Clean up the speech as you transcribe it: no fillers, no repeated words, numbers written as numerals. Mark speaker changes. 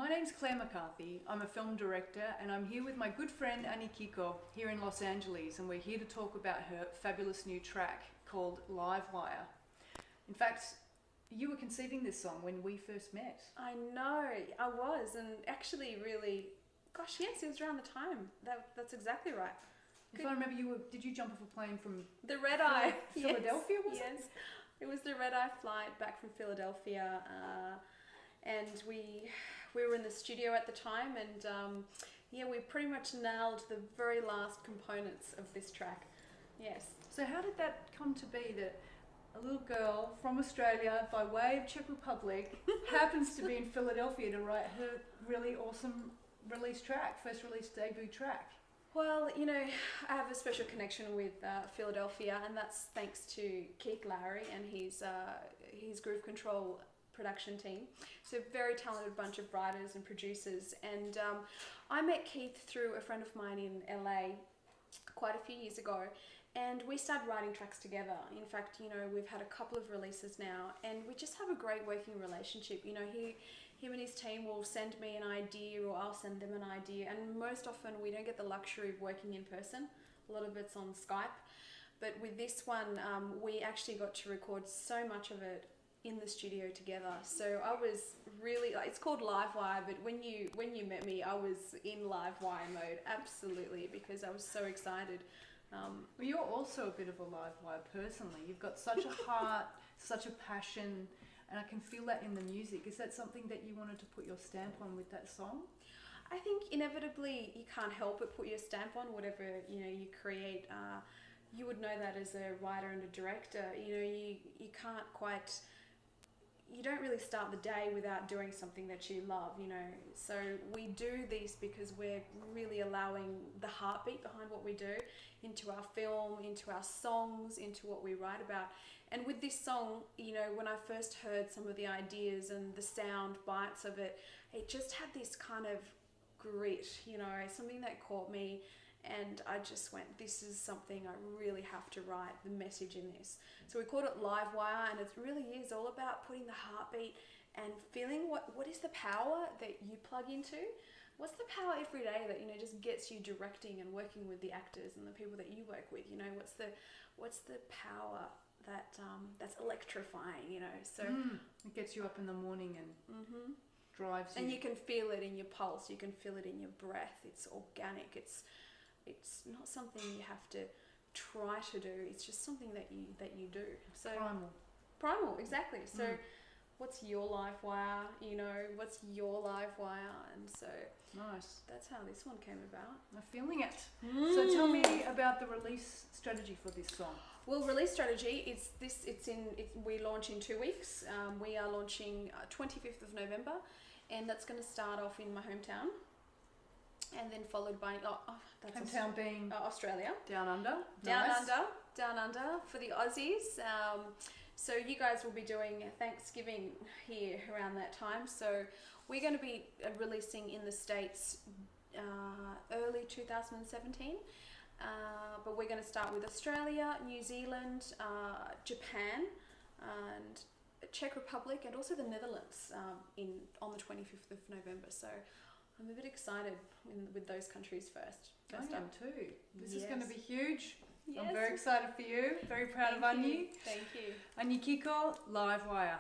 Speaker 1: My name's Claire McCarthy. I'm a film director and I'm here with my good friend Anikiko here in Los Angeles, and we're here to talk about her fabulous new track called Livewire. In fact, you were conceiving this song when we first met.
Speaker 2: I know, I was, and actually really, gosh, yes, it was around the time. That's exactly right.
Speaker 1: If I remember, did you jump off a plane from
Speaker 2: The red eye.
Speaker 1: Philadelphia,
Speaker 2: yes,
Speaker 1: was it?
Speaker 2: yes. It was the red eye flight back from Philadelphia, and we were in the studio at the time, and we pretty much nailed the very last components of this track. Yes.
Speaker 1: So how did that come to be that a little girl from Australia by way of Czech Republic happens to be in Philadelphia to write her really awesome first release debut track?
Speaker 2: Well, you know, I have a special connection with Philadelphia, and that's thanks to Keath, Lowry, and his Groove Control production team. So very talented bunch of writers and producers. And I met Keath through a friend of mine in LA quite a few years ago, and we started writing tracks together. In fact, you know, we've had a couple of releases now, and we just have a great working relationship. You know, him and his team will send me an idea, or I'll send them an idea, and most often we don't get the luxury of working in person. A lot of it's on Skype, but with this one we actually got to record so much of it in the studio together. So I was really, it's called Livewire, but when you met me, I was in Livewire mode, absolutely, because I was so excited.
Speaker 1: Well, you're also a bit of a live wire personally. You've got such a heart, such a passion, and I can feel that in the music. Is that something that you wanted to put your stamp on with that song?
Speaker 2: I think inevitably you can't help but put your stamp on whatever you create. You would know that as a writer and a director. You know, you can't quite. You don't really start the day without doing something that you love, you know. So we do this because we're really allowing the heartbeat behind what we do into our film, into our songs, into what we write about. And with this song, you know, when I first heard some of the ideas and the sound bites of it, it just had this kind of grit, you know, something that caught me. And I just went, this is something I really have to write, the message in this. So we called it Livewire, and it really is all about putting the heartbeat and feeling what is the power that you plug into. What's the power every day that, you know, just gets you directing and working with the actors and the people that you work with, you know, what's the power that that's electrifying, you know. So
Speaker 1: it gets you up in the morning and drives you.
Speaker 2: And you can feel it in your pulse, you can feel it in your breath. It's organic, it's not something you have to try to do. It's just something that you do. So primal, exactly. So what's your life wire? You know, what's your life wire? And so
Speaker 1: nice.
Speaker 2: That's how this one came about.
Speaker 1: I'm feeling it. So tell me about the release strategy for this song.
Speaker 2: Well, release strategy we launch in 2 weeks. We are launching 25th of November, and that's going to start off in my hometown. And then followed by
Speaker 1: hometown being
Speaker 2: Australia,
Speaker 1: down under,
Speaker 2: down under for the Aussies. So you guys will be doing Thanksgiving here around that time. So we're going to be releasing in the States early 2017. But we're going to start with Australia, New Zealand, Japan, and Czech Republic, and also the Netherlands on the 25th of November. So I'm a bit excited with those countries first.
Speaker 1: I am too. This is
Speaker 2: Yes.
Speaker 1: going to be huge.
Speaker 2: Yes.
Speaker 1: I'm very excited for you. Very proud of Ani.
Speaker 2: Thank you.
Speaker 1: Anikiko, Livewire.